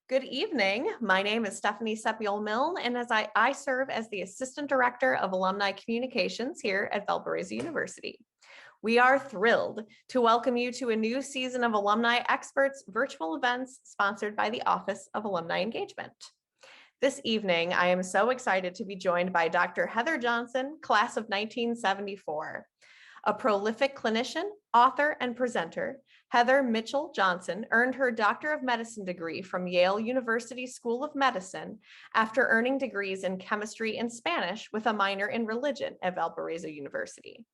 Good evening. My name is Stephanie Sepiol-Milne, and I serve as the Assistant Director of Alumni Communications here at Valparaiso University. We are thrilled to welcome you to a new season of Alumni Experts virtual events sponsored by the Office of Alumni Engagement. This evening, I am so excited to be joined by Dr. Heather Johnson, class of 1974. A prolific clinician, author, and presenter, Heather Mitchell Johnson earned her Doctor of Medicine degree from Yale University School of Medicine after earning degrees in chemistry and Spanish with a minor in religion at Valparaiso University.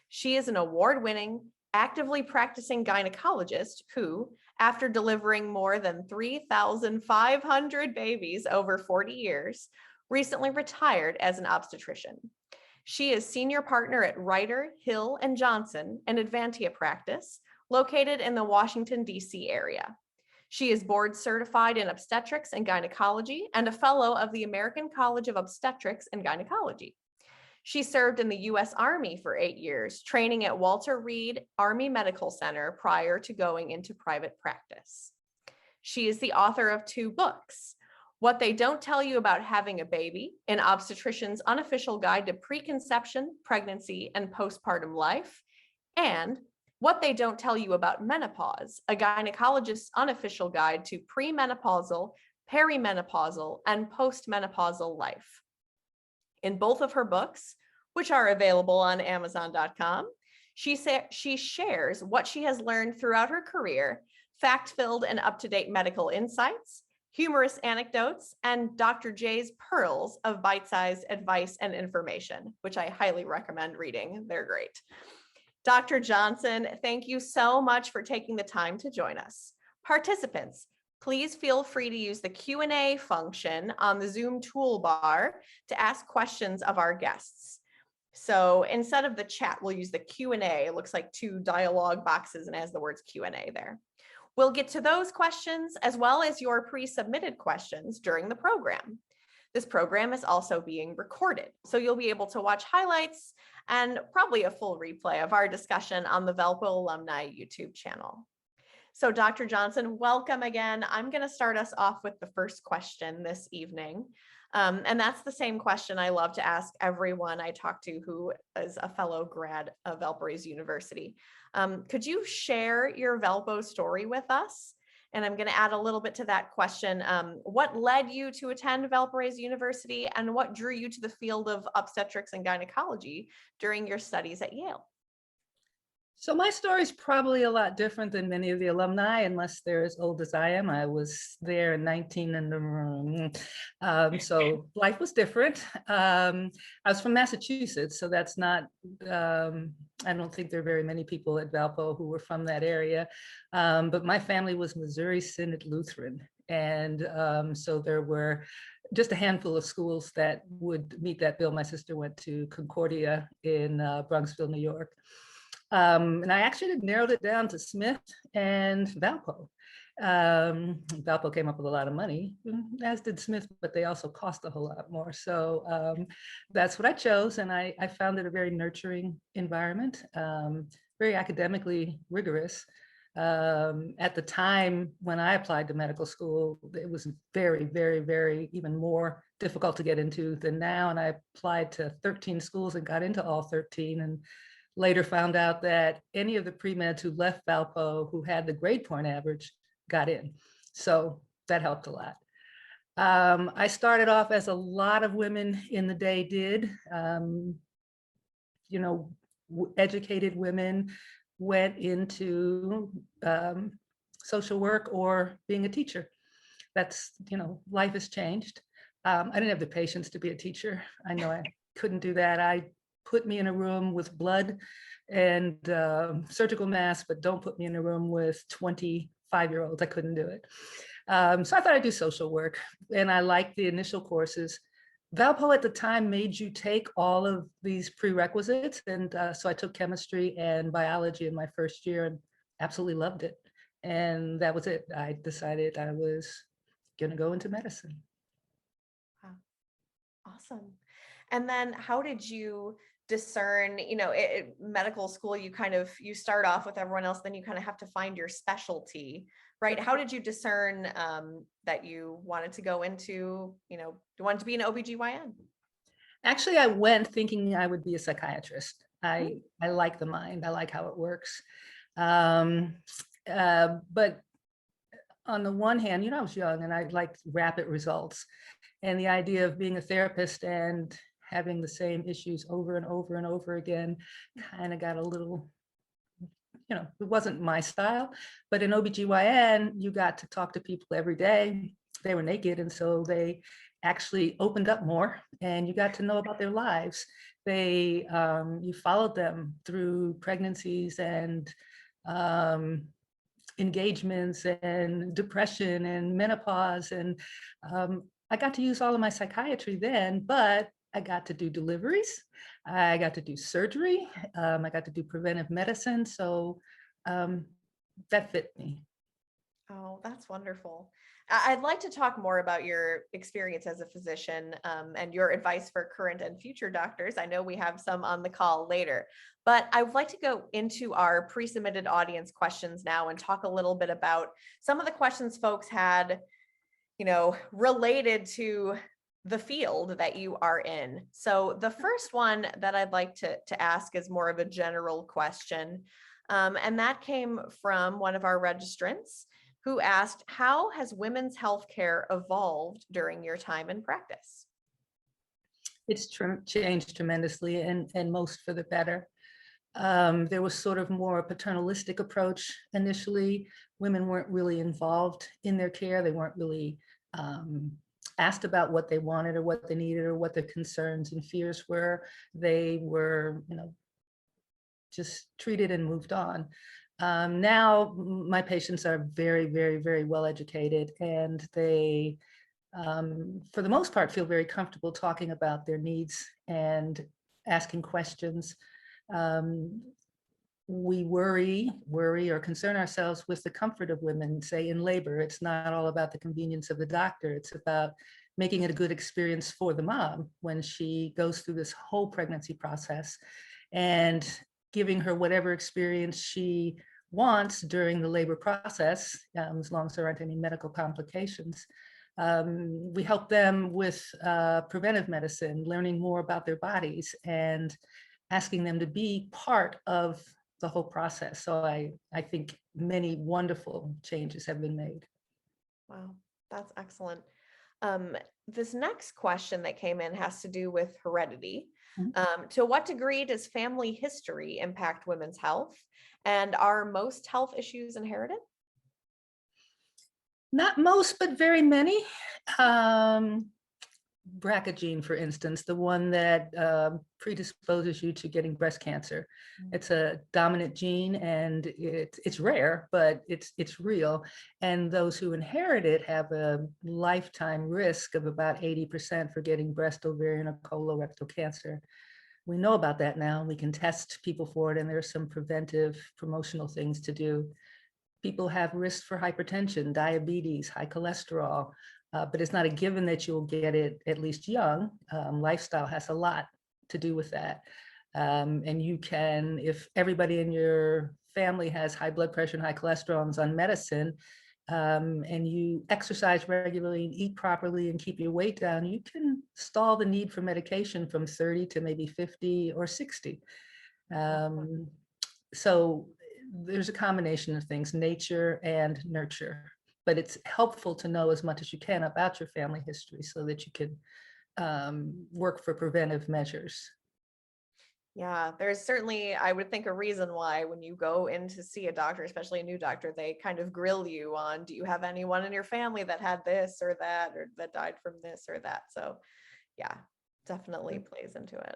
She is an award-winning, actively practicing gynecologist who, after delivering more than 3,500 babies over 40 years, recently retired as an obstetrician. She is senior partner at Reiter, Hill & Johnson, an Advantia practice located in the Washington, D.C. area. She is board certified in obstetrics and gynecology and a fellow of the American College of Obstetrics and Gynecology. She served in the U.S. Army for 8 years, training at Walter Reed Army Medical Center prior to going into private practice. She is the author of 2 books, What They Don't Tell You About Having a Baby, an obstetrician's unofficial guide to preconception, pregnancy, and postpartum life, and What They Don't Tell You About Menopause, a gynecologist's unofficial guide to premenopausal, perimenopausal, and postmenopausal life. In both of her books, which are available on Amazon.com, she shares what she has learned throughout her career, fact-filled and up-to-date medical insights, humorous anecdotes, and Dr. J's pearls of bite-sized advice and information, which I highly recommend reading. They're great. Dr. Johnson, thank you so much for taking the time to join us. Participants, please feel free to use the Q&A function on the Zoom toolbar to ask questions of our guests. So instead of the chat, we'll use the Q&A. It looks like 2 dialogue boxes and has the words Q&A there. We'll get to those questions as well as your pre-submitted questions during the program. This program is also being recorded, so you'll be able to watch highlights and probably a full replay of our discussion on the Valpo Alumni YouTube channel. So Dr. Johnson, welcome again. I'm going to start us off with the first question this evening. And that's the same question I love to ask everyone I talk to who is a fellow grad of Valparaiso University. Could you share your Valpo story with us? And I'm going to add a little bit to that question. What led you to attend Valparaiso University and what drew you to the field of obstetrics and gynecology during your studies at Yale? So my story is probably a lot different than many of the alumni, unless they're as old as I am. I was there in 19 in the room. So life was different. I was from Massachusetts, so that's not, I don't think there are very many people at Valpo who were from that area. But my family was Missouri Synod Lutheran. And so there were just a handful of schools that would meet that bill. My sister went to Concordia in Bronxville, New York. And I actually narrowed it down to Smith and Valpo. Valpo came up with a lot of money, as did Smith, but they also cost a whole lot more. So that's what I chose. And I found it a very nurturing environment, very academically rigorous. At the time when I applied to medical school, it was very, very, very even more difficult to get into than now. And I applied to 13 schools and got into all 13. And later found out that any of the pre-meds who left Valpo who had the grade point average got in. So that helped a lot. I started off as a lot of women in the day did. Educated women went into social work or being a teacher. That's, life has changed. I didn't have the patience to be a teacher. I know I couldn't do that. Put me in a room with blood and surgical masks, but don't put me in a room with 25-year-olds. I couldn't do it. So I thought I'd do social work, and I liked the initial courses. Valpo at the time made you take all of these prerequisites, and so I took chemistry and biology in my first year and absolutely loved it. And that was it. I decided I was going to go into medicine. Wow. Awesome. And then how did you discern, medical school, you start off with everyone else, then you kind of have to find your specialty, right? How did you discern that you wanted to go into, you wanted to be an OBGYN? Actually, I went thinking I would be a psychiatrist. I like the mind. I like how it works. But on the one hand, I was young and I liked rapid results. And the idea of being a therapist and having the same issues over and over and over again kind of got a little, it wasn't my style. But in OBGYN, you got to talk to people every day. They were naked, and so they actually opened up more, and you got to know about their lives. You followed them through pregnancies and engagements and depression and menopause. And I got to use all of my psychiatry then, but I got to do deliveries. I got to do surgery. I got to do preventive medicine. So that fit me. Oh, that's wonderful. I'd like to talk more about your experience as a physician and your advice for current and future doctors. I know we have some on the call later, but I would like to go into our pre-submitted audience questions now and talk a little bit about some of the questions folks had, related to the field that you are in. So the first one that I'd like to ask is more of a general question. And that came from one of our registrants who asked, how has women's healthcare evolved during your time in practice? It's changed tremendously, and most for the better. There was sort of more a paternalistic approach initially. Women weren't really involved in their care. They weren't really asked about what they wanted or what they needed or what their concerns and fears were. They were, just treated and moved on. Now my patients are very, very, very well educated, and they, for the most part, feel very comfortable talking about their needs and asking questions. We worry or concern ourselves with the comfort of women, say in labor. It's not all about the convenience of the doctor. It's about making it a good experience for the mom when she goes through this whole pregnancy process, and giving her whatever experience she wants during the labor process, as long as there aren't any medical complications. We help them with preventive medicine, learning more about their bodies and asking them to be part of the whole process. So I think many wonderful changes have been made. Wow, that's excellent. This next question that came in has to do with heredity. To what degree does family history impact women's health? And are most health issues inherited? Not most, but very many. BRCA gene, for instance, the one that predisposes you to getting breast cancer. It's a dominant gene, and it's rare, but it's real. And those who inherit it have a lifetime risk of about 80% for getting breast, ovarian, or colorectal cancer. We know about that now. We can test people for it, and there's some preventive promotional things to do. People have risk for hypertension, diabetes, high cholesterol, but it's not a given that you'll get it at least young. Lifestyle has a lot to do with that. And you can, if everybody in your family has high blood pressure and high cholesterol and is on medicine, and you exercise regularly and eat properly and keep your weight down, you can stall the need for medication from 30 to maybe 50 or 60. So there's a combination of things, nature and nurture, but it's helpful to know as much as you can about your family history so that you can work for preventive measures. Yeah, there's certainly, I would think, a reason why when you go in to see a doctor, especially a new doctor, they kind of grill you on, do you have anyone in your family that had this or that, or that died from this or that? So yeah, definitely plays into it.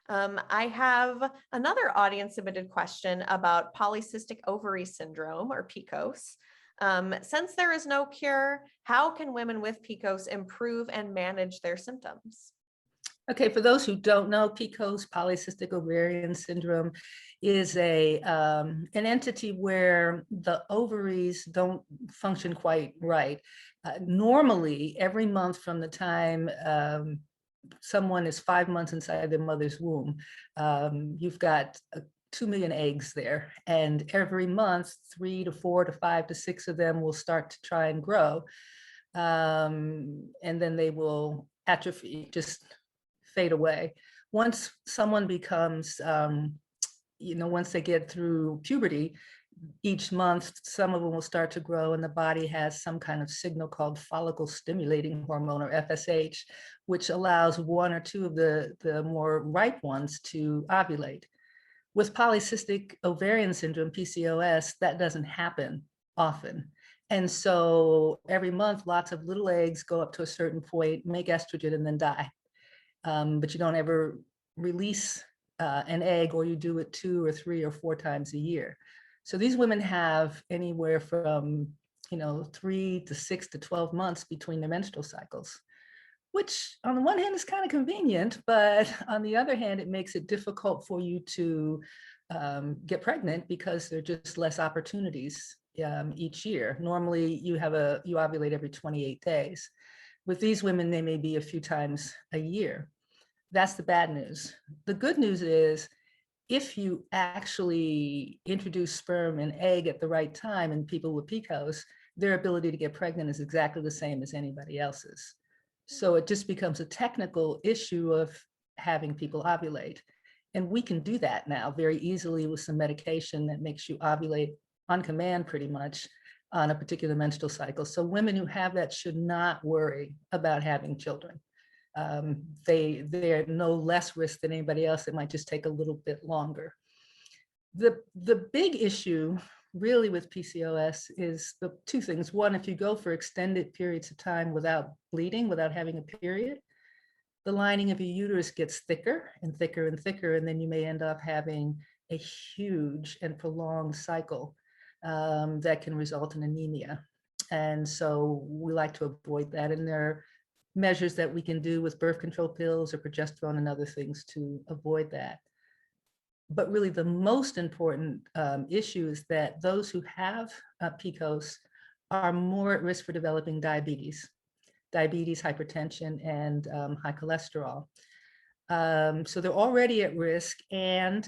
I have another audience submitted question about polycystic ovary syndrome, or Picos. Since there is no cure, how can women with Picos improve and manage their symptoms? Okay, for those who don't know, Picos, polycystic ovarian syndrome, is an entity where the ovaries don't function quite right. Normally, every month from the time someone is 5 months inside their mother's womb, you've got 2 million eggs there. And every month, 3 to 4 to 5 to 6 of them will start to try and grow. And then they will atrophy, just fade away. Once someone becomes, once they get through puberty, each month, some of them will start to grow, and the body has some kind of signal called follicle stimulating hormone, or FSH, which allows 1 or 2 of the more ripe ones to ovulate. With polycystic ovarian syndrome, PCOS, that doesn't happen often. And so every month, lots of little eggs go up to a certain point, make estrogen, and then die. But you don't ever release an egg, or you do it 2 or 3 or 4 times a year. So these women have anywhere from 3 to 6 to 12 months between their menstrual cycles, which on the one hand is kind of convenient, but on the other hand, it makes it difficult for you to get pregnant, because there are just less opportunities each year. Normally you ovulate every 28 days. With these women, they may be a few times a year. That's the bad news. The good news is, if you actually introduce sperm and egg at the right time in people with Picos, their ability to get pregnant is exactly the same as anybody else's. So it just becomes a technical issue of having people ovulate. And we can do that now very easily with some medication that makes you ovulate on command, pretty much, on a particular menstrual cycle. So women who have that should not worry about having children. They're no less risk than anybody else. It might just take a little bit longer. The big issue really with PCOS is the 2 things. One, if you go for extended periods of time without bleeding, without having a period, the lining of your uterus gets thicker and thicker and thicker, and then you may end up having a huge and prolonged cycle that can result in anemia. And so we like to avoid that. And there are measures that we can do with birth control pills or progesterone and other things to avoid that. But really the most important issue is that those who have PCOS are more at risk for developing diabetes, hypertension, and high cholesterol. So they're already at risk, and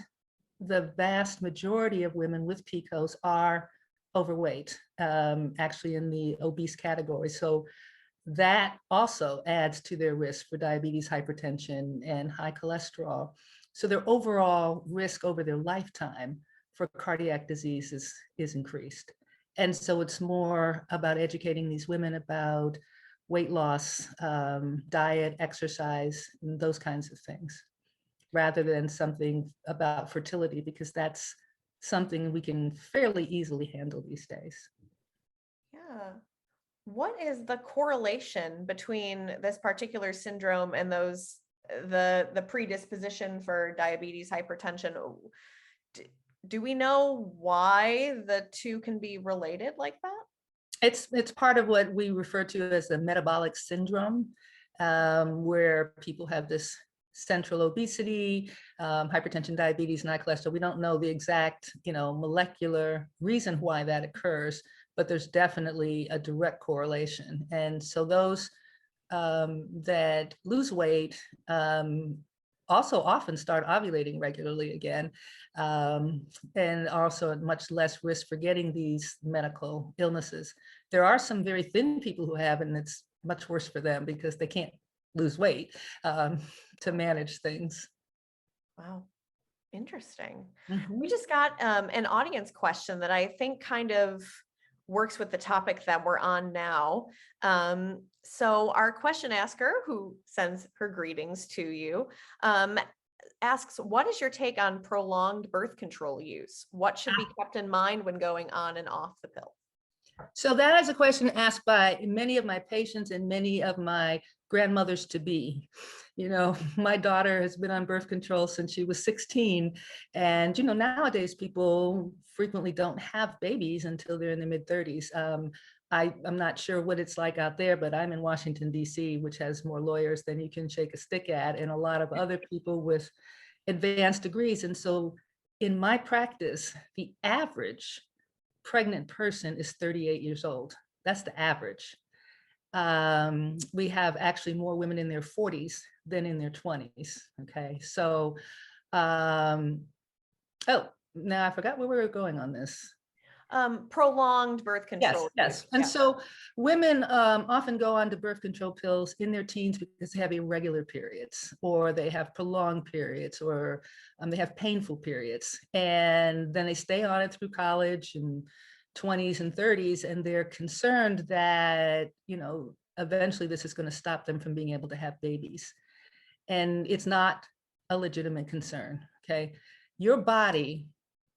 the vast majority of women with PCOS are overweight, actually in the obese category. So that also adds to their risk for diabetes, hypertension, and high cholesterol. So their overall risk over their lifetime for cardiac disease is increased. And so it's more about educating these women about weight loss, diet, exercise, and those kinds of things, rather than something about fertility, because that's something we can fairly easily handle these days. Yeah. What is the correlation between this particular syndrome and the predisposition for diabetes, hypertension? Do we know why the 2 can be related like that? It's part of what we refer to as the metabolic syndrome, where people have this central obesity, hypertension, diabetes, and high cholesterol. We don't know the exact, molecular reason why that occurs, but there's definitely a direct correlation. And so those that lose weight also often start ovulating regularly again, and also at much less risk for getting these medical illnesses. There are some very thin people who have, and it's much worse for them because they can't lose weight to manage things. Wow. Interesting. Mm-hmm. We just got an audience question that I think kind of works with the topic that we're on now. So our question asker, who sends her greetings to you, asks, what is your take on prolonged birth control use? What should be kept in mind when going on and off the pill? So that is a question asked by many of my patients and many of my grandmothers to be. My daughter has been on birth control since she was 16. And, nowadays people frequently don't have babies until they're in their mid-30s. I'm not sure what it's like out there, but I'm in Washington, D.C., which has more lawyers than you can shake a stick at, and a lot of other people with advanced degrees. And so in my practice, the average pregnant person is 38 years old. That's the average. We have actually more women in their 40s than in their 20s. Okay, so, oh, now I forgot where we were going on this. Prolonged birth control. Yes. And so women often go on to birth control pills in their teens because they have irregular periods, or they have prolonged periods, or they have painful periods. And then they stay on it through college and 20s and 30s, and they're concerned that, eventually this is going to stop them from being able to have babies. And it's not a legitimate concern, okay? Your body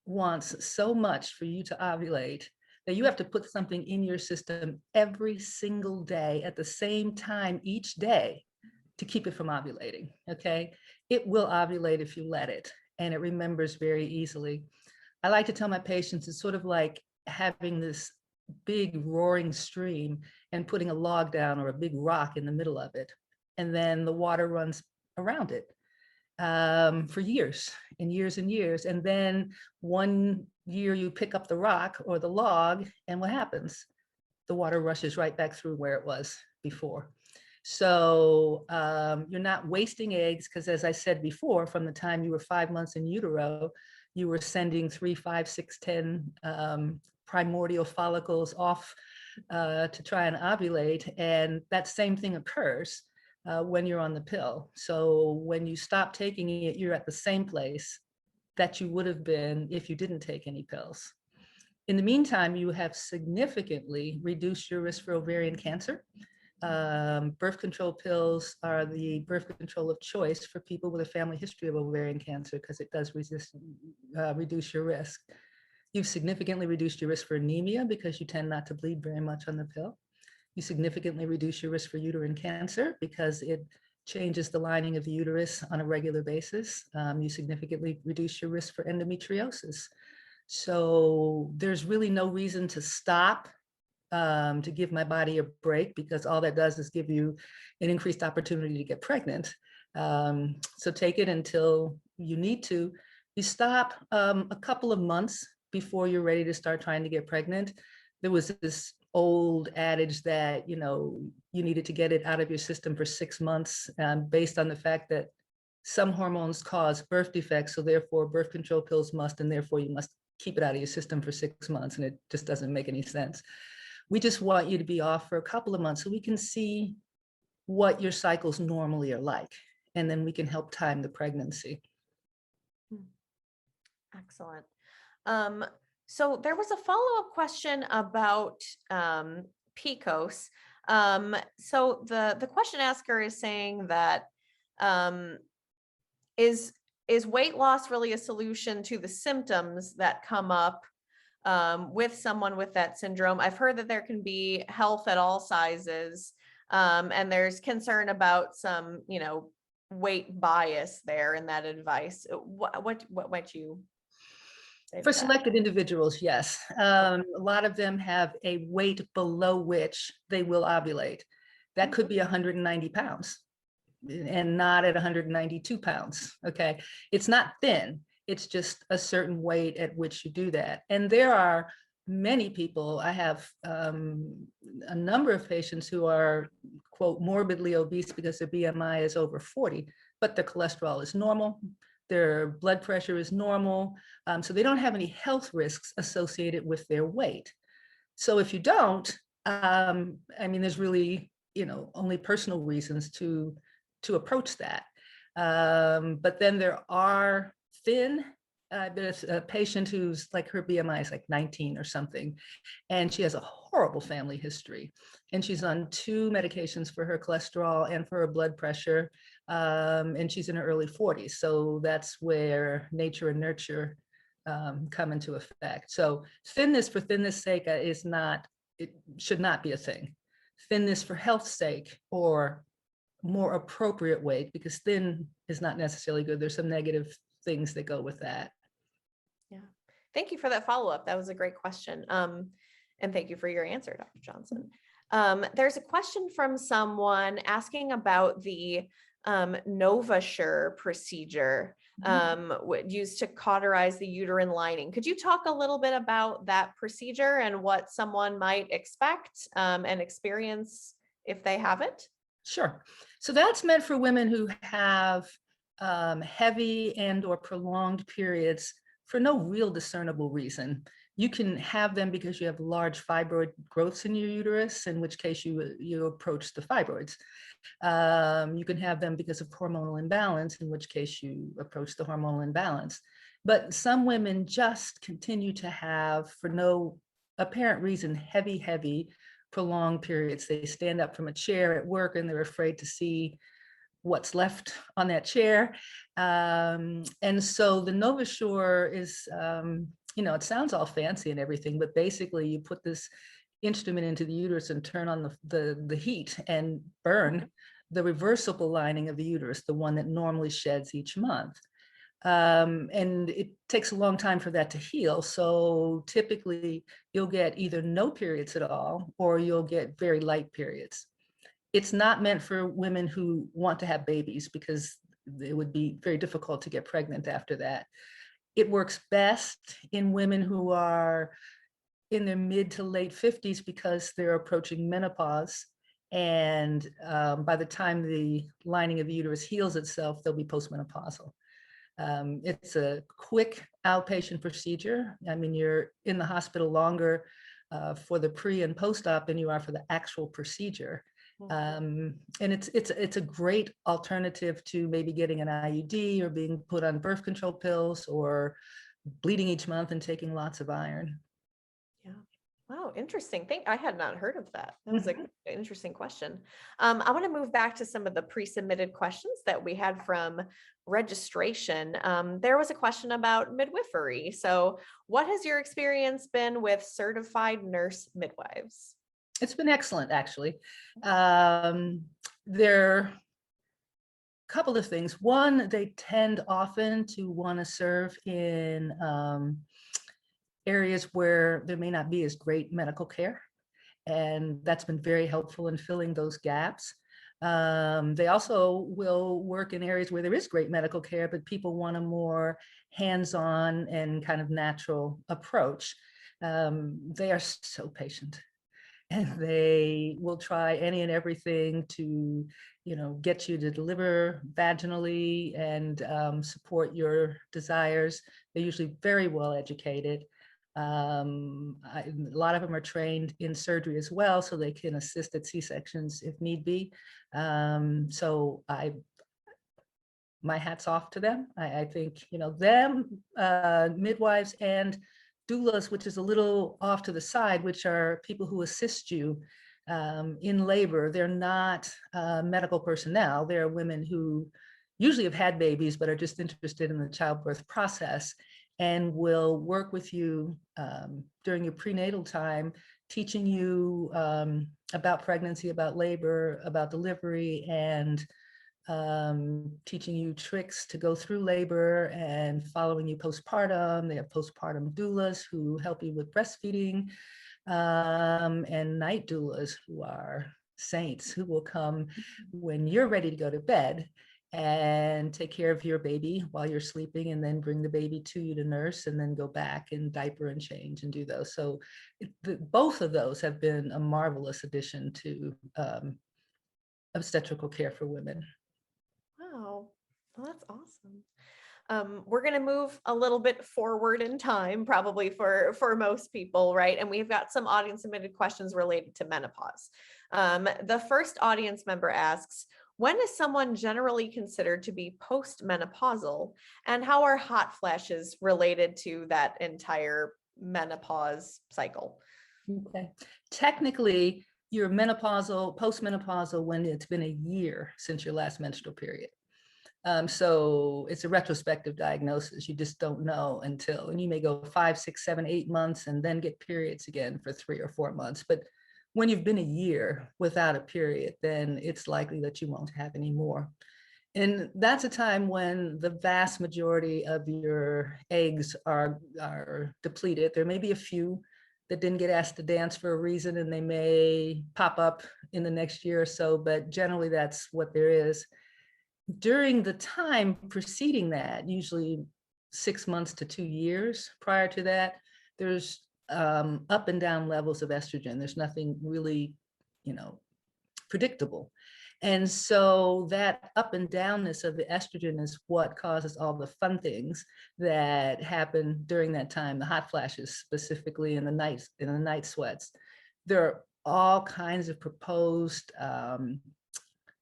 wants so much for you to ovulate that you have to put something in your system every single day at the same time each day to keep it from ovulating, okay? It will ovulate if you let it, and it remembers very easily. I like to tell my patients it's sort of like having this big roaring stream and putting a log down or a big rock in the middle of it, and then the water runs around it for years and years and years. And then one year you pick up the rock or the log, and what happens? The water rushes right back through where it was before. So you're not wasting eggs, because as I said before, from the time you were 5 months in utero, you were sending 3, 5, 6, 10 primordial follicles off to try and ovulate. And that same thing occurs when you're on the pill. So when you stop taking it, you're at the same place that you would have been if you didn't take any pills. In the meantime, you have significantly reduced your risk for ovarian cancer. Birth control pills are the birth control of choice for people with a family history of ovarian cancer because it does reduce your risk. You've significantly reduced your risk for anemia because you tend not to bleed very much on the pill. You significantly reduce your risk for uterine cancer because it changes the lining of the uterus on a regular basis. You significantly reduce your risk for endometriosis. So there's really no reason to stop to give my body a break, because all that does is give you an increased opportunity to get pregnant. So take it until you need to. You stop a couple of months before you're ready to start trying to get pregnant. There was this old adage that, you needed to get it out of your system for 6 months based on the fact that some hormones cause birth defects. So therefore birth control pills must, and therefore you must keep it out of your system for 6 months. And it just doesn't make any sense. We just want you to be off for a couple of months so we can see what your cycles normally are like. And then we can help time the pregnancy. Excellent. So there was a follow-up question about Picos. So the question asker is saying that is weight loss really a solution to the symptoms that come up with someone with that syndrome? I've heard that there can be health at all sizes, and there's concern about some, weight bias there in that advice. What might you say to For that? selected individuals, yes. A lot of them have a weight below which they will ovulate. That could be 190 pounds and not at 192 pounds. Okay. It's not thin. It's just a certain weight at which you do that. And there are many people, I have a number of patients who are, quote, morbidly obese because their BMI is over 40, but their cholesterol is normal, their blood pressure is normal, so they don't have any health risks associated with their weight. So if you don't, there's really, only personal reasons to approach that. But then there are thin. There's a patient who's like, her BMI is like 19 or something, and she has a horrible family history, and she's on 2 medications for her cholesterol and for her blood pressure, and she's in her early 40s. So that's where nature and nurture come into effect. So thinness for thinness sake it should not be a thing. Thinness for health's sake, or more appropriate weight, because thin is not necessarily good. There's some negative things that go with that. Yeah. Thank you for that follow-up. That was a great question. And thank you for your answer, Dr. Johnson. There's a question from someone asking about the NovaSure procedure used to cauterize the uterine lining. Could you talk a little bit about that procedure and what someone might expect and experience if they have it? Sure. So that's meant for women who have heavy and or prolonged periods for no real discernible reason. You can have them because you have large fibroid growths in your uterus, in which case you approach the fibroids. You can have them because of hormonal imbalance, in which case you approach the hormonal imbalance. But some women just continue to have, for no apparent reason, heavy, prolonged periods. They stand up from a chair at work and they're afraid to see what's left on that chair. And so the NovaSure is, it sounds all fancy and everything, but basically you put this instrument into the uterus and turn on the heat and burn the reversible lining of the uterus, the one that normally sheds each month. And it takes a long time for that to heal. So typically you'll get either no periods at all, or you'll get very light periods. It's not meant for women who want to have babies, because it would be very difficult to get pregnant after that. It works best in women who are in their mid to late 50s, because they're approaching menopause. And by the time the lining of the uterus heals itself, they'll be postmenopausal. It's a quick outpatient procedure. I mean, you're in the hospital longer for the pre and post-op than you are for the actual procedure. And it's a great alternative to maybe getting an IUD or being put on birth control pills or bleeding each month and taking lots of iron. Yeah. Wow, interesting. I had not heard of that. That was an interesting question. I want to move back to some of the pre-submitted questions that we had from registration. There was a question about midwifery. So what has your experience been with certified nurse midwives? It's been excellent, actually. There are a couple of things. One, they tend often to want to serve in areas where there may not be as great medical care. And that's been very helpful in filling those gaps. They also will work in areas where there is great medical care, but people want a more hands-on and kind of natural approach. They are so patient, and they will try any and everything to, get you to deliver vaginally and support your desires. They're usually very well educated. A lot of them are trained in surgery as well, so they can assist at C-sections if need be. So my hat's off to them. I think, them, midwives and doulas, which is a little off to the side, which are people who assist you in labor. They're not medical personnel. They're women who usually have had babies, but are just interested in the childbirth process, and will work with you during your prenatal time, teaching you about pregnancy, about labor, about delivery, and teaching you tricks to go through labor and following you postpartum. They have postpartum doulas who help you with breastfeeding, and night doulas who are saints, who will come when you're ready to go to bed and take care of your baby while you're sleeping, and then bring the baby to you to nurse, and then go back and diaper and change and do those. So both of those have been a marvelous addition to obstetrical care for women. Wow, well, that's awesome. We're going to move a little bit forward in time, probably for most people, right? And we've got some audience submitted questions related to menopause. The first audience member asks, when is someone generally considered to be postmenopausal, and how are hot flashes related to that entire menopause cycle? Okay. Technically, you're menopausal, postmenopausal when it's been a year since your last menstrual period. So it's a retrospective diagnosis. You just don't know until, and you may go 5, 6, 7, 8 months and then get periods again for 3 or 4 months. But when you've been a year without a period, then it's likely that you won't have any more. And that's a time when the vast majority of your eggs are depleted. There may be a few that didn't get asked to dance for a reason, and they may pop up in the next year or so, but generally that's what there is. During the time preceding that, usually 6 months to 2 years prior to that, there's up and down levels of estrogen. There's nothing really, predictable. And so that up and downness of the estrogen is what causes all the fun things that happen during that time, the hot flashes, specifically in the night sweats. There are all kinds of proposed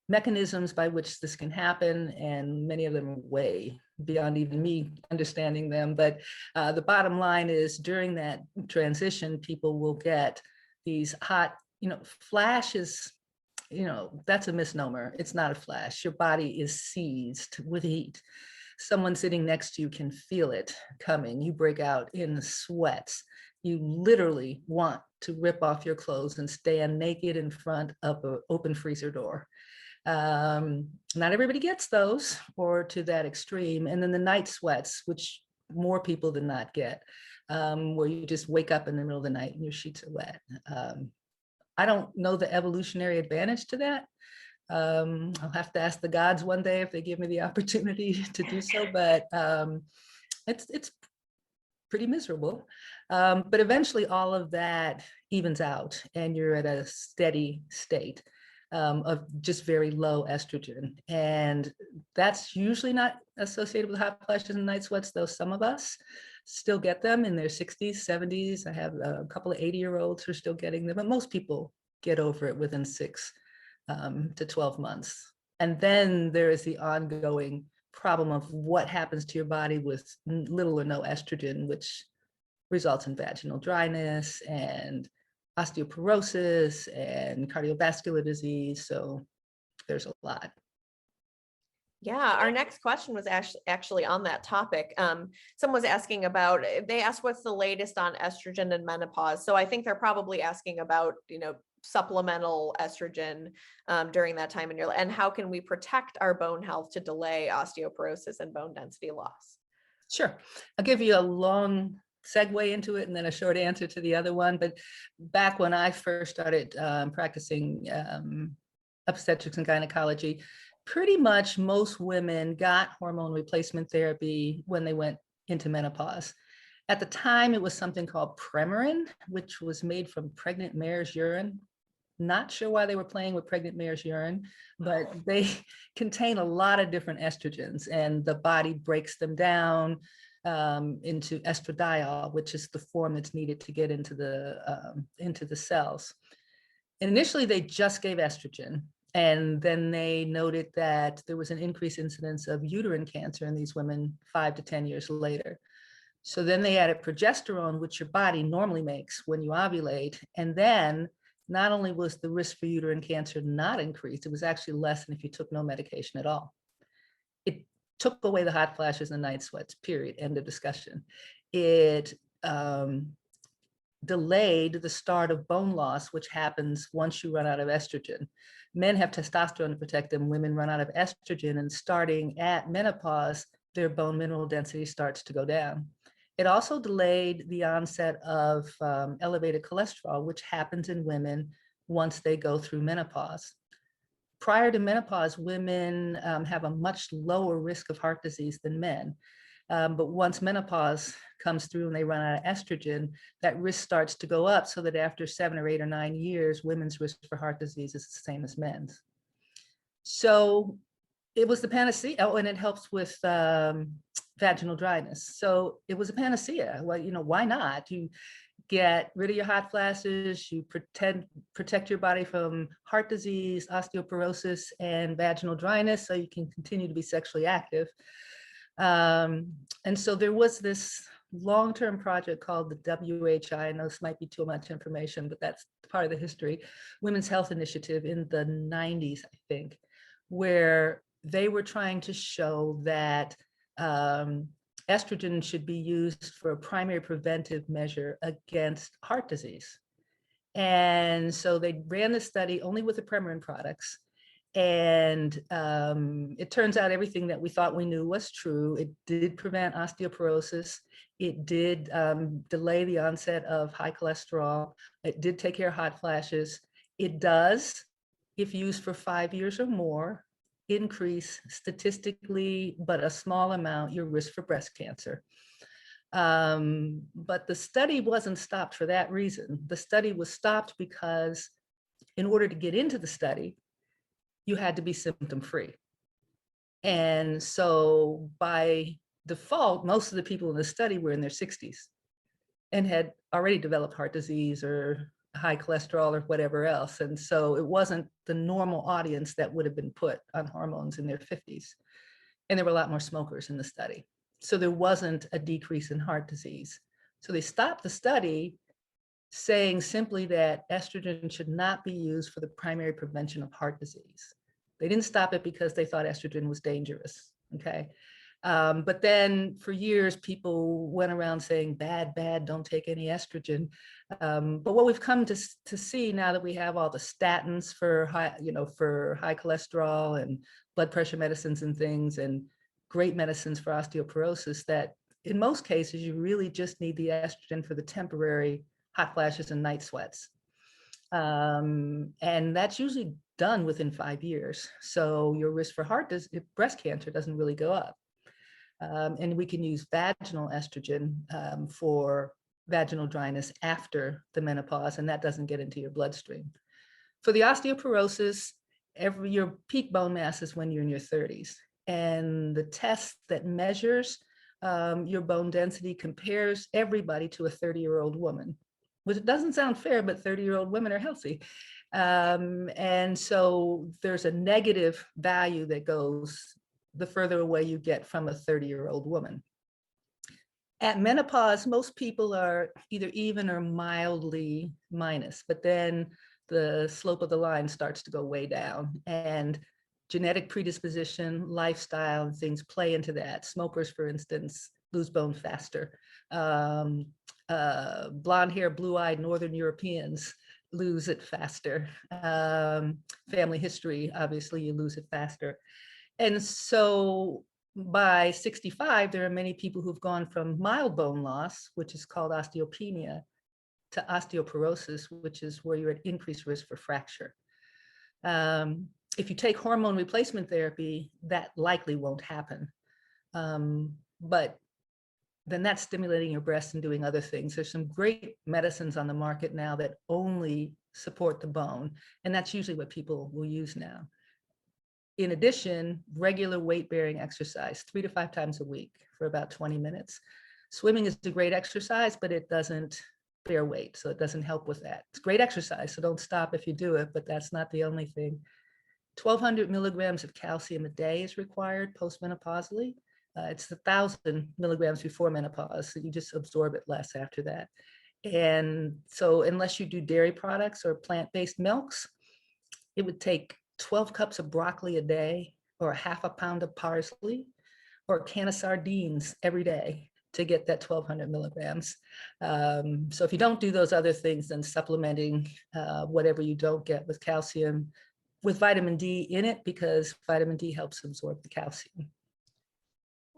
mechanisms by which this can happen, and many of them are way beyond even me understanding them. But the bottom line is, during that transition, people will get these hot, flashes. That's a misnomer. It's not a flash. Your body is seized with heat. Someone sitting next to you can feel it coming. You break out in sweats. You literally want to rip off your clothes and stand naked in front of an open freezer door. Not everybody gets those, or to that extreme. And then the night sweats, which more people than not get, where you just wake up in the middle of the night and your sheets are wet. I don't know the evolutionary advantage to that. I'll have to ask the gods one day if they give me the opportunity to do so, but it's pretty miserable. But eventually all of that evens out and you're at a steady state of just very low estrogen. And that's usually not associated with hot flashes and night sweats, though some of us still get them in their 60s, 70s. I have a couple of 80-year-olds who are still getting them, but most people get over it within 6 to 12 months. And then there is the ongoing problem of what happens to your body with little or no estrogen, which results in vaginal dryness and osteoporosis and cardiovascular disease. So there's a lot. Yeah, our next question was actually on that topic. Someone was asking about, they asked what's the latest on estrogen and menopause. So I think they're probably asking about, supplemental estrogen during that time in your life, and how can we protect our bone health to delay osteoporosis and bone density loss? Sure. I'll give you a long segue into it and then a short answer to the other one. But back when I first started practicing obstetrics and gynecology, pretty much most women got hormone replacement therapy when they went into menopause. At the time, it was something called Premature, which was made from pregnant mare's urine. Not sure why they were playing with pregnant mare's urine, but they contain a lot of different estrogens, and the body breaks them down into estradiol, which is the form that's needed to get into the cells. And initially, they just gave estrogen. And then they noted that there was an increased incidence of uterine cancer in these women 5 to 10 years later. So then they added progesterone, which your body normally makes when you ovulate. And then not only was the risk for uterine cancer not increased, it was actually less than if you took no medication at all. It took away the hot flashes and night sweats, period, end of discussion. It delayed the start of bone loss, which happens once you run out of estrogen. Men have testosterone to protect them. Women run out of estrogen, and starting at menopause, their bone mineral density starts to go down. It also delayed the onset of elevated cholesterol, which happens in women once they go through menopause. Prior to menopause, women have a much lower risk of heart disease than men. But once menopause comes through and they run out of estrogen, that risk starts to go up, so that after 7 or 8 or 9 years, women's risk for heart disease is the same as men's. So it was the panacea. Oh, and it helps with vaginal dryness. So it was a panacea. Well, why not? You get rid of your hot flashes, you protect your body from heart disease, osteoporosis, and vaginal dryness, so you can continue to be sexually active. And so there was this long-term project called the WHI. I know this might be too much information, but that's part of the history. Women's Health Initiative in the 90s, I think, where they were trying to show that estrogen should be used for a primary preventive measure against heart disease. And so they ran the study only with the Premature products. And it turns out everything that we thought we knew was true. It did prevent osteoporosis. It did delay the onset of high cholesterol. It did take care of hot flashes. It does, if used for 5 years or more, increase statistically, but a small amount, your risk for breast cancer. But the study wasn't stopped for that reason. The study was stopped because in order to get into the study, you had to be symptom-free. And so by default, most of the people in the study were in their 60s and had already developed heart disease or high cholesterol or whatever else. And so it wasn't the normal audience that would have been put on hormones in their 50s. And there were a lot more smokers in the study. So there wasn't a decrease in heart disease. So they stopped the study saying simply that estrogen should not be used for the primary prevention of heart disease. They didn't stop it because they thought estrogen was dangerous, okay? But then for years, people went around saying, bad, bad, don't take any estrogen. But what we've come to see now that we have all the statins for for high cholesterol and blood pressure medicines and things, and great medicines for osteoporosis, that in most cases, you really just need the estrogen for the temporary hot flashes and night sweats. And that's usually done within 5 years. So your risk for breast cancer doesn't really go up. And we can use vaginal estrogen for vaginal dryness after the menopause, and that doesn't get into your bloodstream. For the osteoporosis, your peak bone mass is when you're in your 30s. And the test that measures your bone density compares everybody to a 30-year-old woman, which doesn't sound fair, but 30-year-old women are healthy. And so there's a negative value that goes the further away you get from a 30-year-old woman. At menopause, most people are either even or mildly minus, but then the slope of the line starts to go way down, and genetic predisposition, lifestyle, and things play into that. Smokers, for instance, lose bone faster. Blonde hair, blue-eyed Northern Europeans lose it faster. Family history, obviously, you lose it faster. And so by 65, there are many people who've gone from mild bone loss, which is called osteopenia, to osteoporosis, which is where you're at increased risk for fracture. If you take hormone replacement therapy, that likely won't happen. But then that's stimulating your breast and doing other things. There's some great medicines on the market now that only support the bone, and that's usually what people will use now. In addition, regular weight-bearing exercise, 3 to 5 times a week for about 20 minutes. Swimming is a great exercise, but it doesn't bear weight, so it doesn't help with that. It's great exercise, so don't stop if you do it, but that's not the only thing. 1,200 milligrams of calcium a day is required postmenopausally. It's 1,000 milligrams before menopause, so you just absorb it less after that. And so unless you do dairy products or plant-based milks, it would take 12 cups of broccoli a day, or half a pound of parsley, or a can of sardines every day to get that 1,200 milligrams. So if you don't do those other things, then supplementing whatever you don't get with calcium, with vitamin D in it, because vitamin D helps absorb the calcium.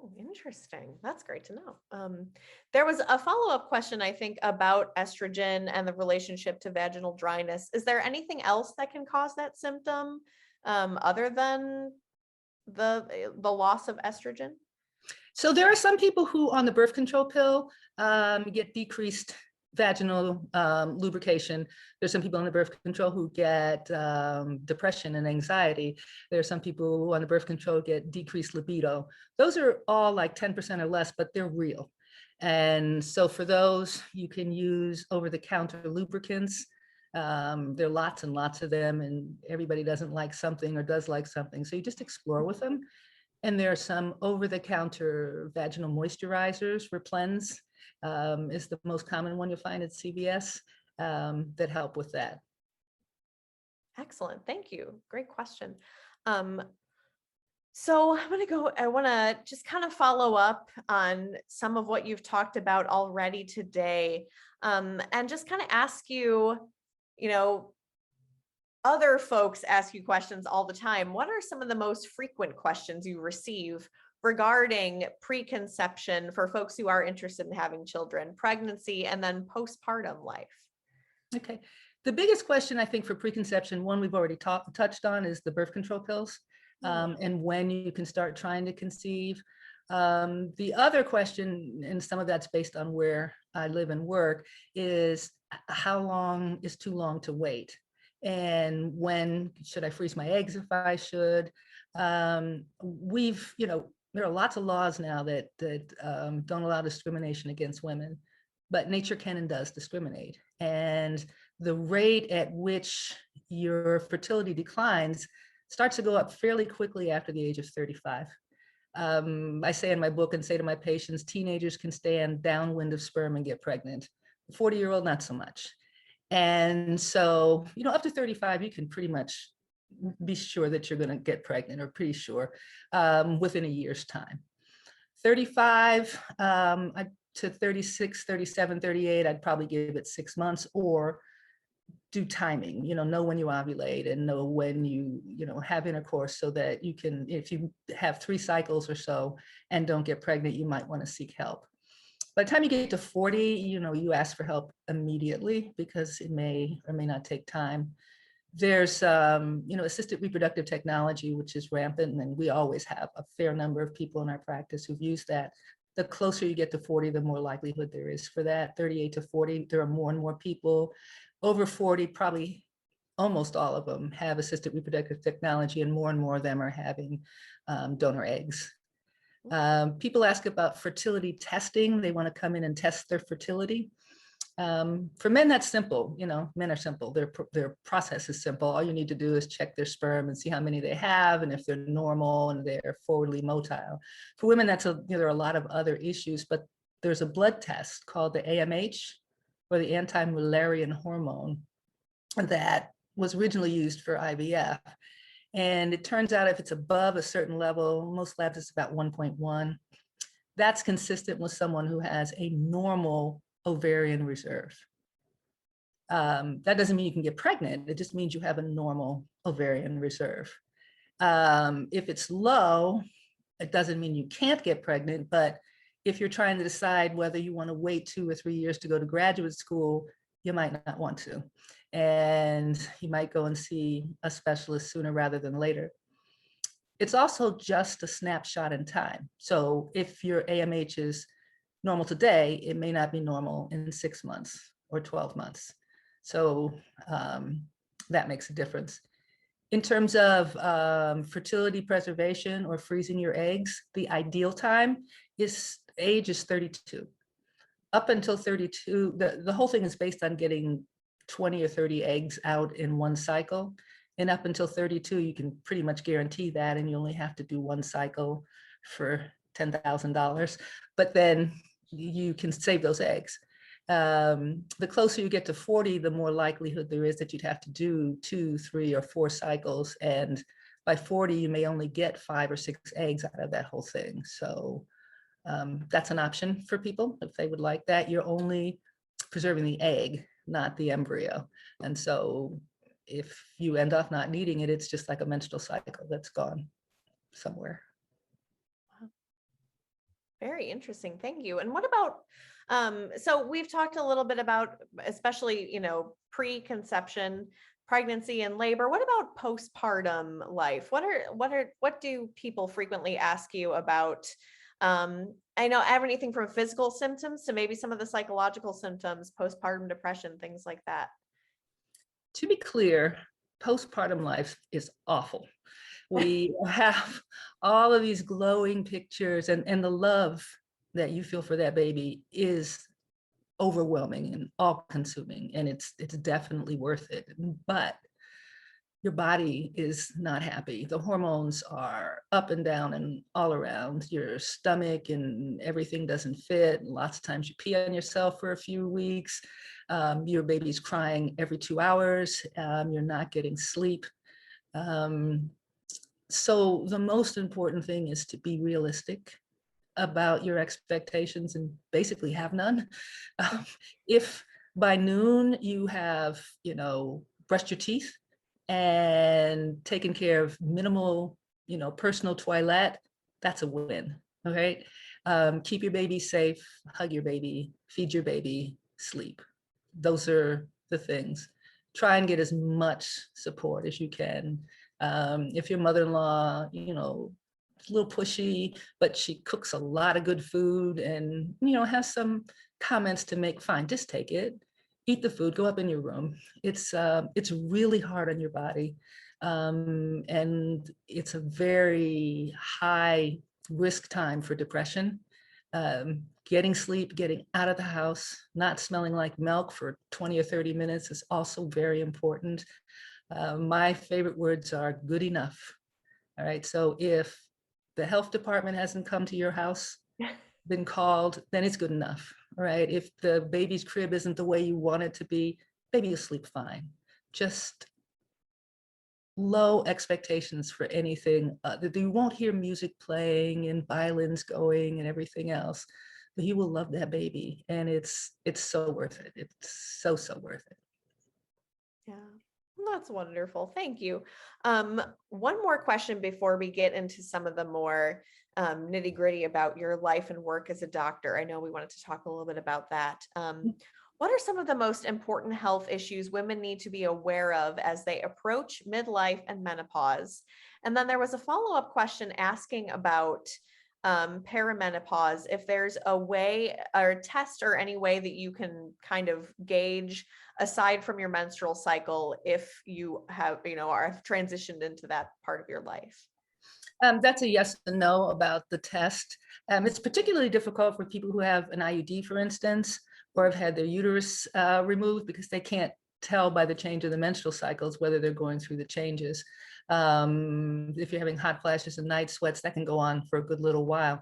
Oh, interesting. That's great to know. There was a follow-up question, I think, about estrogen and the relationship to vaginal dryness. Is there anything else that can cause that symptom other than the loss of estrogen? So there are some people who on the birth control pill get decreased vaginal lubrication. There's some people on the birth control who get depression and anxiety. There are some people who on the birth control get decreased libido. Those are all like 10% or less, but they're real. And so for those, you can use over-the-counter lubricants. There are lots and lots of them, and everybody doesn't like something or does like something. So you just explore with them. And there are some over-the-counter vaginal moisturizers. Replens is the most common one you'll find at CVS that help with that. Excellent. Thank you. Great question. So I want to just kind of follow up on some of what you've talked about already today, and just kind of ask you, other folks ask you questions all the time. What are some of the most frequent questions you receive regarding preconception for folks who are interested in having children, pregnancy, and then postpartum life? Okay. The biggest question, I think, for preconception, one we've already touched on, is the birth control pills and when you can start trying to conceive. The other question, and some of that's based on where I live and work, is how long is too long to wait? and when should I freeze my eggs if I should. There are lots of laws now that don't allow discrimination against women, but nature can and does discriminate. And the rate at which your fertility declines starts to go up fairly quickly after the age of 35. I say in my book and say to my patients, teenagers can stand downwind of sperm and get pregnant. 40-year-old, not so much. And so, up to 35, you can pretty much be sure that you're going to get pregnant, or pretty sure, within a year's time. 35 to 36, 37, 38, I'd probably give it 6 months, or do timing, know when you ovulate and know when you have intercourse, so that you can, if you have 3 cycles or so and don't get pregnant, you might want to seek help. By the time you get to 40, you ask for help immediately, because it may or may not take time. There's, assisted reproductive technology, which is rampant, and we always have a fair number of people in our practice who've used that. The closer you get to 40, the more likelihood there is for that. 38 to 40, there are more and more people. Over 40, probably almost all of them have assisted reproductive technology, and more of them are having donor eggs. People ask about fertility testing. They want to come in and test their fertility. For men, that's simple. Men are simple. Their process is simple. All you need to do is check their sperm and see how many they have, and if they're normal and they're forwardly motile. For women, there are a lot of other issues, but there's a blood test called the AMH, or the anti-Mullerian hormone, that was originally used for IVF. And it turns out if it's above a certain level, most labs it's about 1.1, that's consistent with someone who has a normal ovarian reserve. That doesn't mean you can get pregnant. It just means you have a normal ovarian reserve. If it's low, it doesn't mean you can't get pregnant, but if you're trying to decide whether you want to wait 2 or 3 years to go to graduate school, you might not want to. And you might go and see a specialist sooner rather than later. It's also just a snapshot in time. So if your AMH is normal today, it may not be normal in 6 months or 12 months. So that makes a difference. In terms of fertility preservation or freezing your eggs, the ideal age is 32. Up until 32, the whole thing is based on getting 20 or 30 eggs out in one cycle. And up until 32, you can pretty much guarantee that, and you only have to do one cycle for $10,000. But then you can save those eggs. The closer you get to 40, the more likelihood there is that you'd have to do 2, 3, or 4 cycles. And by 40, you may only get 5 or 6 eggs out of that whole thing. So that's an option for people if they would like that. You're only preserving the egg, not the embryo. And so if you end up not needing it, it's just like a menstrual cycle that's gone somewhere. Very interesting. Thank you. And what about, so we've talked a little bit about, especially, preconception, pregnancy and labor. What about postpartum life? What do people frequently ask you about? I know everything from physical symptoms to maybe some of the psychological symptoms, postpartum depression, things like that. To be clear, postpartum life is awful. We have all of these glowing pictures, and the love that you feel for that baby is overwhelming and all-consuming, and it's definitely worth it. But your body is not happy. The hormones are up and down and all around your stomach, and everything doesn't fit. Lots of times you pee on yourself for a few weeks. Your baby's crying every 2 hours. You're not getting sleep. So the most important thing is to be realistic about your expectations and basically have none. If by noon you have, brushed your teeth and taken care of minimal, personal toilet, that's a win. Okay. Keep your baby safe, hug your baby, feed your baby, sleep. Those are the things. Try and get as much support as you can. If your mother-in-law, a little pushy, but she cooks a lot of good food and, has some comments to make, fine, just take it. eat the food, go up in your room. It's really hard on your body. And it's a very high risk time for depression. Getting sleep, getting out of the house, not smelling like milk for 20 or 30 minutes is also very important. My favorite words are good enough. All right, so if the health department hasn't come to your house, been called, then it's good enough. All right, if the baby's crib isn't the way you want it to be, baby will sleep fine. Just low expectations for anything. You won't hear music playing and violins going and everything else, but you will love that baby, and it's so worth it. It's so worth it. Yeah, well, that's wonderful. Thank you. One more question before we get into some of the more nitty gritty about your life and work as a doctor. I know we wanted to talk a little bit about that. What are some of the most important health issues women need to be aware of as they approach midlife and menopause? And then there was a follow-up question asking about perimenopause, if there's a way or a test or any way that you can kind of gauge aside from your menstrual cycle if you have, or have transitioned into that part of your life. That's a yes and no about the test. It's particularly difficult for people who have an IUD, for instance, or have had their uterus removed, because they can't tell by the change of the menstrual cycles whether they're going through the changes. If you're having hot flashes and night sweats, that can go on for a good little while.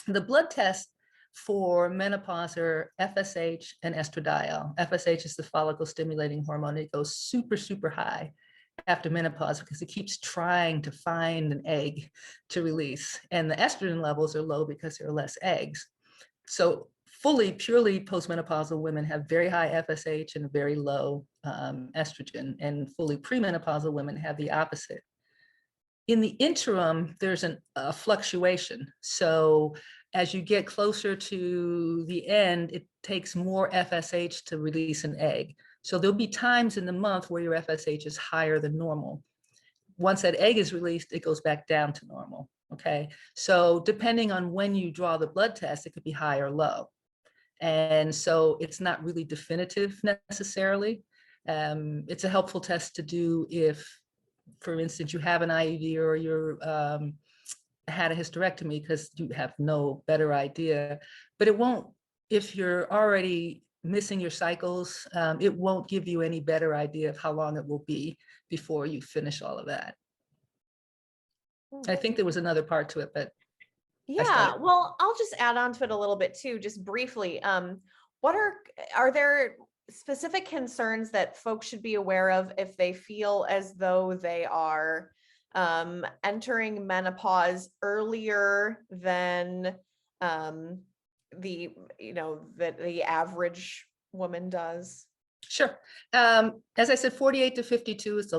The blood test for menopause are FSH and estradiol. FSH is the follicle stimulating hormone. It goes super high after menopause because it keeps trying to find an egg to release. And the estrogen levels are low because there are less eggs. So purely postmenopausal women have very high FSH and very low estrogen, and fully premenopausal women have the opposite. In the interim, there's a fluctuation. So as you get closer to the end, it takes more FSH to release an egg. So there'll be times in the month where your FSH is higher than normal. Once that egg is released, it goes back down to normal. Okay. So depending on when you draw the blood test, it could be high or low. And so it's not really definitive necessarily. It's a helpful test to do if, for instance, you have an IUD or you're had a hysterectomy, because you have no better idea. But it won't, if you're already missing your cycles, it won't give you any better idea of how long it will be before you finish all of that. I think there was another part to it, but yeah, well, I'll just add on to it a little bit too, just briefly. What are there specific concerns that folks should be aware of if they feel as though they are entering menopause earlier than the average woman does? Sure. As I said, 48 to 52 is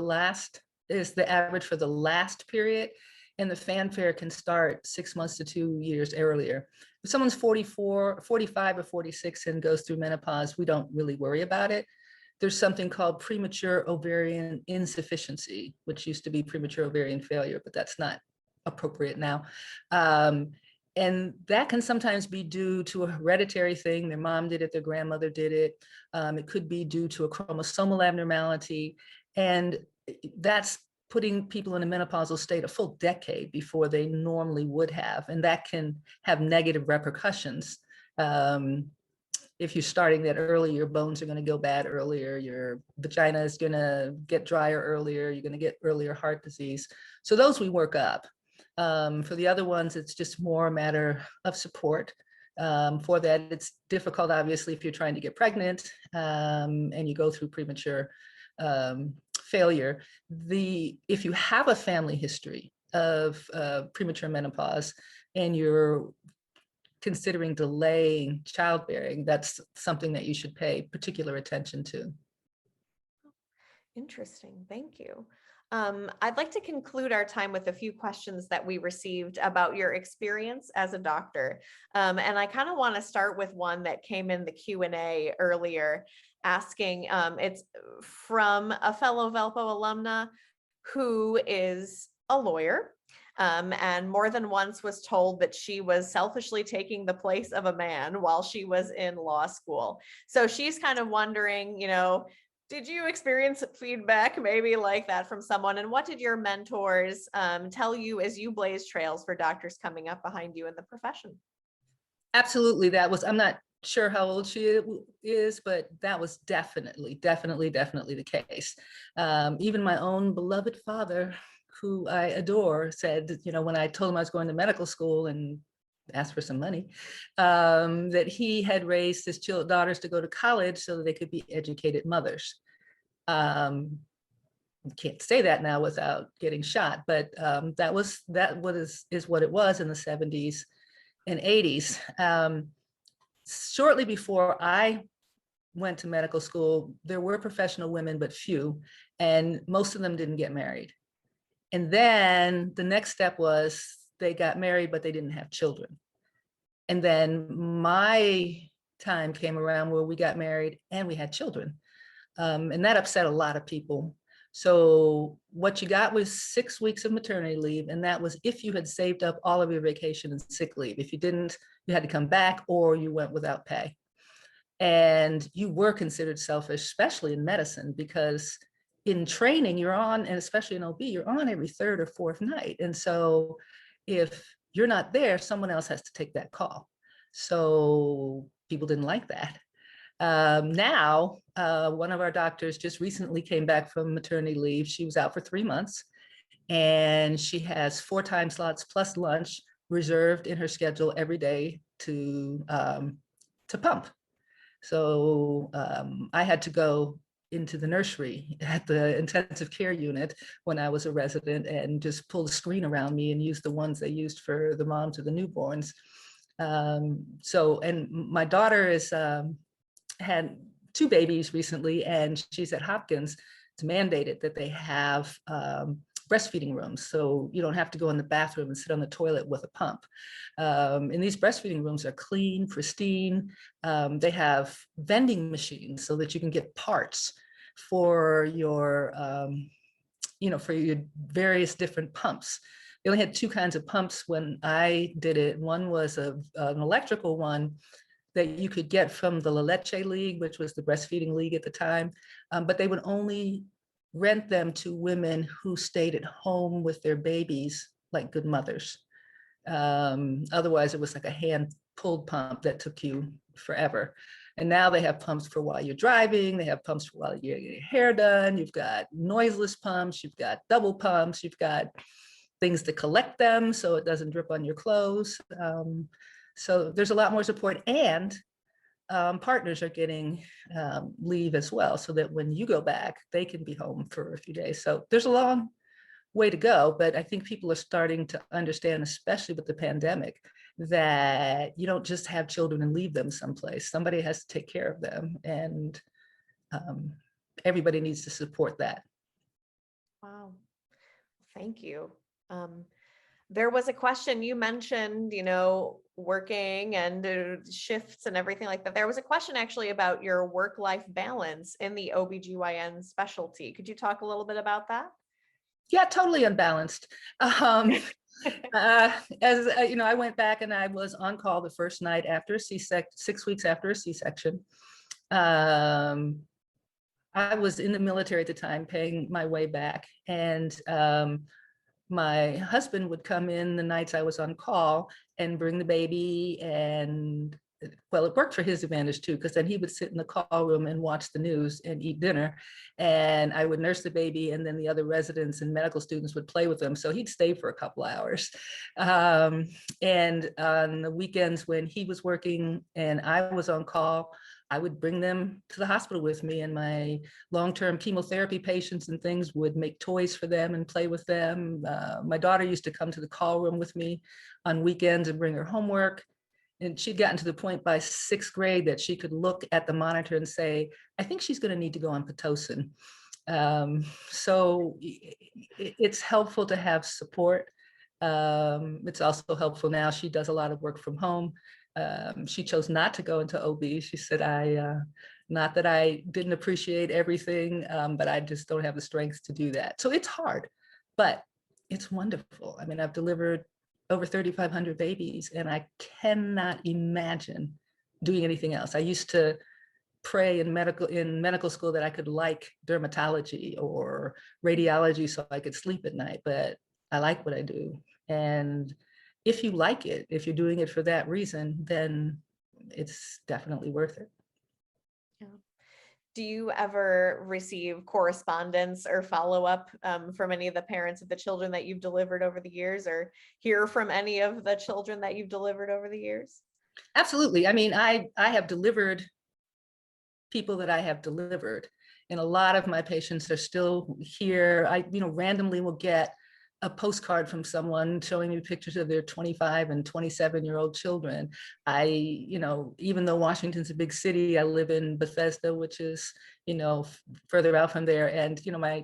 the average for the last period. And the fanfare can start 6 months to 2 years earlier. If someone's 44, 45 or 46 and goes through menopause, we don't really worry about it. There's something called premature ovarian insufficiency, which used to be premature ovarian failure, but that's not appropriate now. And that can sometimes be due to a hereditary thing. Their mom did it, their grandmother did it. It could be due to a chromosomal abnormality. And that's putting people in a menopausal state a full decade before they normally would have. And that can have negative repercussions. If you're starting that early, your bones are going to go bad earlier, your vagina is going to get drier earlier, you're going to get earlier heart disease. So those we work up. For the other ones, it's just more a matter of support. For that, it's difficult, obviously, if you're trying to get pregnant and you go through premature failure. If you have a family history of premature menopause and you're considering delaying childbearing, that's something that you should pay particular attention to. Interesting. Thank you. I'd like to conclude our time with a few questions that we received about your experience as a doctor. And I kind of want to start with one that came in the Q&A earlier, asking, it's from a fellow Valpo alumna who is a lawyer. and more than once was told that she was selfishly taking the place of a man while she was in law school. So she's kind of wondering, did you experience feedback maybe like that from someone? And what did your mentors tell you as you blaze trails for doctors coming up behind you in the profession? Absolutely. I'm not sure how old she is, but that was definitely the case. Even my own beloved father, who I adore, said, when I told him I was going to medical school and asked for some money, that he had raised his daughters to go to college so that they could be educated mothers. Can't say that now without getting shot, but that is what it was in the 70s and 80s. Shortly before I went to medical school, there were professional women, but few, and most of them didn't get married. And then the next step was they got married, but they didn't have children. And then my time came around where we got married and we had children. And that upset a lot of people. So what you got was 6 weeks of maternity leave, and that was if you had saved up all of your vacation and sick leave. If you didn't, you had to come back or you went without pay. And you were considered selfish, especially in medicine, because in training you're on, and especially in OB, you're on every third or fourth night. And so if you're not there, someone else has to take that call. So people didn't like that. Now, one of our doctors just recently came back from maternity leave. She was out for 3 months, and she has 4 time slots plus lunch reserved in her schedule every day to pump. So I had to go into the nursery at the intensive care unit when I was a resident and just pull the screen around me and use the ones they used for the moms of the newborns. And my daughter had 2 babies recently, and she's at Hopkins. It's mandated that they have breastfeeding rooms, so you don't have to go in the bathroom and sit on the toilet with a pump. And these breastfeeding rooms are clean, pristine. They have vending machines so that you can get parts for your, for your various different pumps. They only had 2 kinds of pumps when I did it. One was an electrical one that you could get from the La Leche League, which was the breastfeeding league at the time, but they would only rent them to women who stayed at home with their babies, like good mothers. Otherwise, it was like a hand-pulled pump that took you forever. And now they have pumps for while you're driving, they have pumps for while you get your hair done, you've got noiseless pumps, you've got double pumps, you've got things to collect them so it doesn't drip on your clothes. So there's a lot more support, and partners are getting leave as well, so that when you go back, they can be home for a few days. So there's a long way to go, but I think people are starting to understand, especially with the pandemic, that you don't just have children and leave them someplace. Somebody has to take care of them, and everybody needs to support that. Wow, thank you. There was a question you mentioned, working and shifts and everything like that. There was a question actually about your work-life balance in the OBGYN specialty. Could you talk a little bit about that? Yeah, totally unbalanced. As I went back and I was on call the first night after a C-section, 6 weeks after a C-section. I was in the military at the time, paying my way back, and my husband would come in the nights I was on call and bring the baby, and well, it worked for his advantage too, because then he would sit in the call room and watch the news and eat dinner, and I would nurse the baby, and then the other residents and medical students would play with them. So he'd stay for a couple hours. And on the weekends when he was working and I was on call, I would bring them to the hospital with me, and my long-term chemotherapy patients and things would make toys for them and play with them. My daughter used to come to the call room with me on weekends and bring her homework. And she'd gotten to the point by 6th grade that she could look at the monitor and say, I think she's going to need to go on Pitocin. So it's helpful to have support. It's also helpful now. She does a lot of work from home. She chose not to go into OB. She said, not that I didn't appreciate everything, but I just don't have the strength to do that. So it's hard, but it's wonderful. I mean, I've delivered over 3,500 babies, and I cannot imagine doing anything else. I used to pray in medical school that I could like dermatology or radiology so I could sleep at night, but I like what I do. And if you like it, if you're doing it for that reason, then it's definitely worth it. Yeah. Do you ever receive correspondence or follow-up from any of the parents of the children that you've delivered over the years, or hear from any of the children that you've delivered over the years? Absolutely. I mean, I have delivered people that I have delivered, and a lot of my patients are still here. I, randomly will get a postcard from someone showing me pictures of their 25 and 27-year-old children. Even though Washington's a big city, I live in Bethesda, which is, further out from there. And,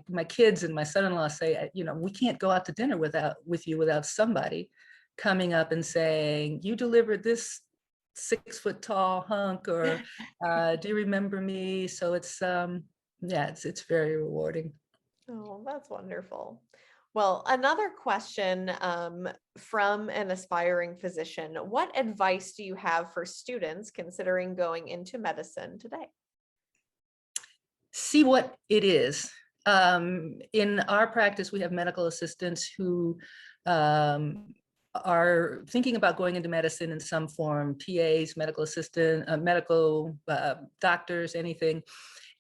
my kids and my son-in-law say, we can't go out to dinner with you without somebody coming up and saying, you delivered this 6 foot tall hunk, or do you remember me? So it's, it's very rewarding. Oh, that's wonderful. Well, another question from an aspiring physician. What advice do you have for students considering going into medicine today? See what it is. In our practice, we have medical assistants who are thinking about going into medicine in some form, PAs, medical assistant, medical doctors, anything.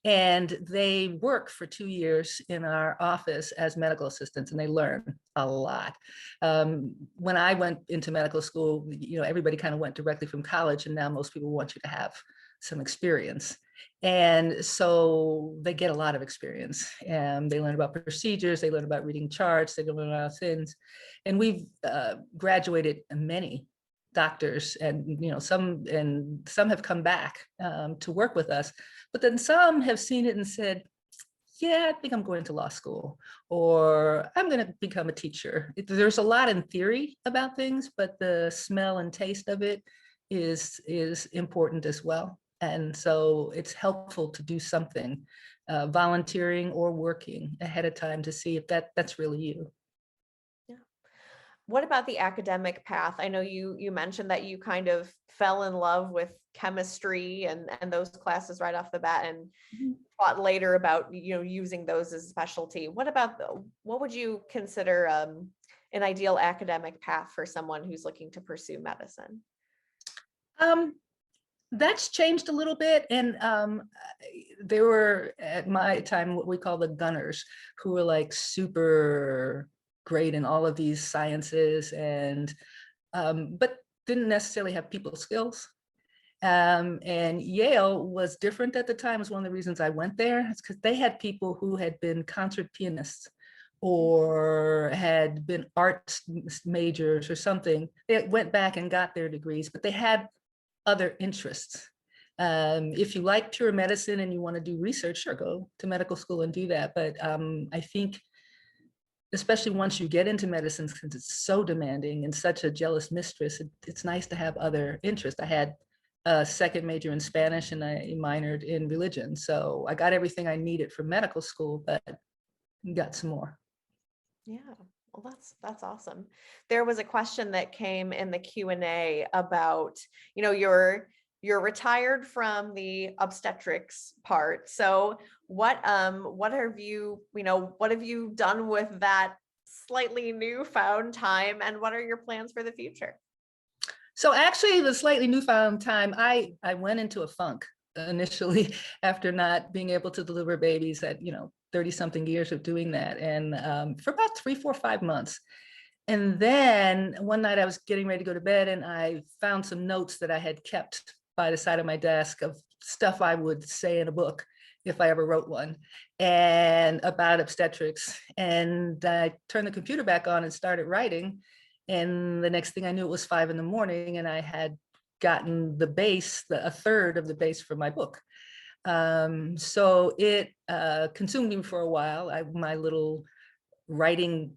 And they work for 2 years in our office as medical assistants, and they learn a lot. When I went into medical school, everybody kind of went directly from college, and now most people want you to have some experience. And so they get a lot of experience, and they learn about procedures, they learn about reading charts, they learn about things. And we've graduated many doctors, and some have come back to work with us, but then some have seen it and said, yeah, I think I'm going to law school, or I'm going to become a teacher. There's a lot in theory about things, but the smell and taste of it is important as well. And so it's helpful to do something, volunteering or working ahead of time, to see if that's really you. What about the academic path? I know you mentioned that you kind of fell in love with chemistry and those classes right off the bat, and thought later about using those as a specialty. What would you consider an ideal academic path for someone who's looking to pursue medicine? That's changed a little bit, and there were at my time what we call the gunners, who were like super great in all of these sciences, and but didn't necessarily have people skills. And Yale was different at the time. It's one of the reasons I went there. It's because they had people who had been concert pianists or had been arts majors or something. They went back and got their degrees, but they had other interests. If you like pure medicine and you want to do research, sure, go to medical school and do that. But I think, especially once you get into medicine, since it's so demanding and such a jealous mistress, it's nice to have other interests. I had a second major in Spanish, and I minored in religion. So I got everything I needed for medical school, but got some more. Yeah, well, that's awesome. There was a question that came in the Q&A about, you're retired from the obstetrics part. So what have you done with that slightly newfound time, and what are your plans for the future? So actually, the slightly newfound time, I went into a funk initially after not being able to deliver babies at 30 something years of doing that, and for about 3, 4, 5 months. And then one night I was getting ready to go to bed, and I found some notes that I had kept by the side of my desk of stuff I would say in a book if I ever wrote one, and about obstetrics. And I turned the computer back on and started writing. And the next thing I knew, it was 5 a.m, and I had gotten the base, a third of the base for my book. So it consumed me for a while. My little writing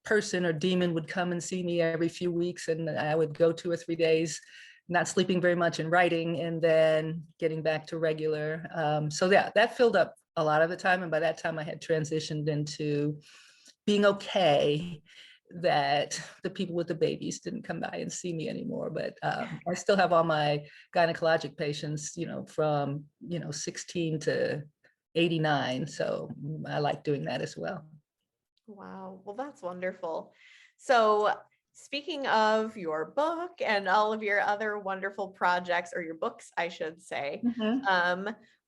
person or demon would come and see me every few weeks, and I would go 2 or 3 days not sleeping very much and writing, and then getting back to regular. So yeah, that filled up a lot of the time. And by that time I had transitioned into being okay that the people with the babies didn't come by and see me anymore. But I still have all my gynecologic patients, from 16 to 89. So I like doing that as well. Wow. Well, that's wonderful. So speaking of your book and all of your other wonderful projects, or your books, I should say,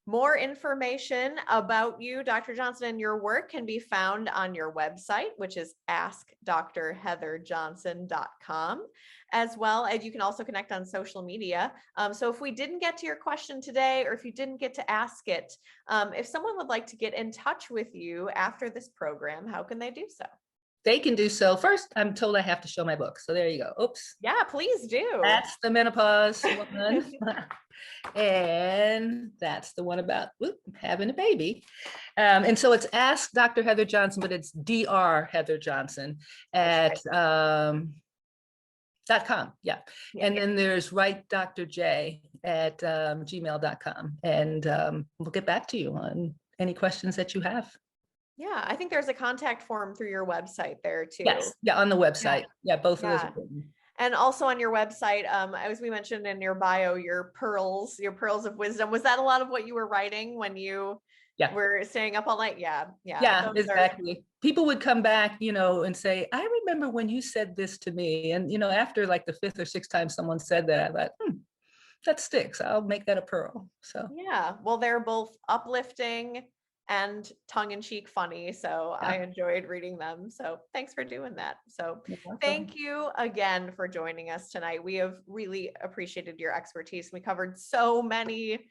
more information about you, Dr. Johnson, and your work can be found on your website, which is askdrheatherjohnson.com, as well as you can also connect on social media. So if we didn't get to your question today, or if you didn't get to ask it, if someone would like to get in touch with you after this program, how can they do so? They can do so. First, I'm told I have to show my book. So there you go. Oops. Yeah, please do. That's the menopause one. And that's the one about having a baby. And so it's Ask Dr. Heather Johnson, but it's Dr. Heather Johnson at .com. Yeah. And then there's Write Dr. J at gmail.com. And we'll get back to you on any questions that you have. Yeah, I think there's a contact form through your website there too. Yes. Yeah, on the website. Yeah, both of those are written. And also on your website, as we mentioned in your bio, your pearls of wisdom. Was that a lot of what you were writing when you were staying up all night? Yeah, exactly. People would come back, and say, I remember when you said this to me. And, after like the 5th or 6th time someone said that, I thought, that sticks. I'll make that a pearl. So yeah, well, they're both uplifting and tongue-in-cheek funny. So I enjoyed reading them. So thanks for doing that. So thank you again for joining us tonight. We have really appreciated your expertise. We covered so many,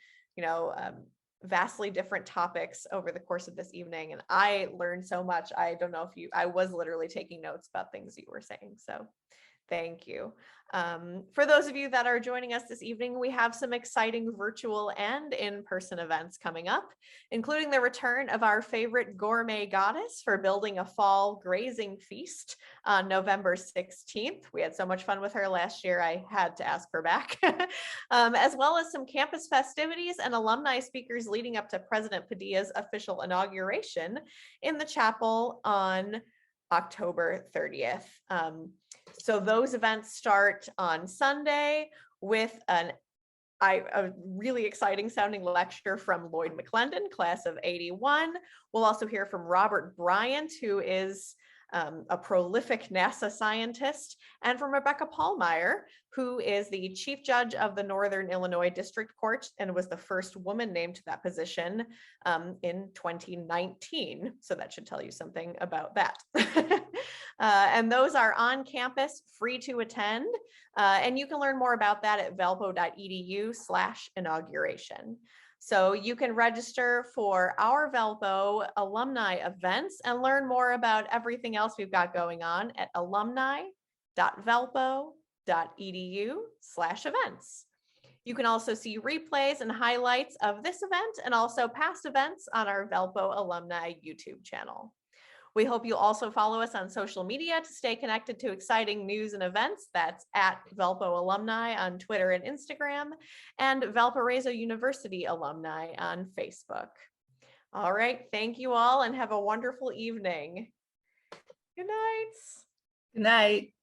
vastly different topics over the course of this evening. And I learned so much. I don't know if I was literally taking notes about things you were saying. So thank you. For those of you that are joining us this evening, we have some exciting virtual and in-person events coming up, including the return of our favorite gourmet goddess for building a fall grazing feast on November 16th. We had so much fun with her last year, I had to ask her back, as well as some campus festivities and alumni speakers leading up to President Padilla's official inauguration in the chapel on October 30th. So those events start on Sunday with a really exciting sounding lecture from Lloyd McClendon, class of 81. We'll also hear from Robert Bryant, who is a prolific NASA scientist, and from Rebecca Pallmeyer, who is the chief judge of the Northern Illinois District Court and was the first woman named to that position in 2019. So that should tell you something about that. And those are on campus, free to attend. And you can learn more about that at valpo.edu/inauguration. So you can register for our Valpo alumni events and learn more about everything else we've got going on at alumni.valpo.edu/events. You can also see replays and highlights of this event and also past events on our Valpo alumni YouTube channel. We hope you'll also follow us on social media to stay connected to exciting news and events. That's at Valpo Alumni on Twitter and Instagram, and Valparaiso University Alumni on Facebook. All right, thank you all and have a wonderful evening. Good night. Good night.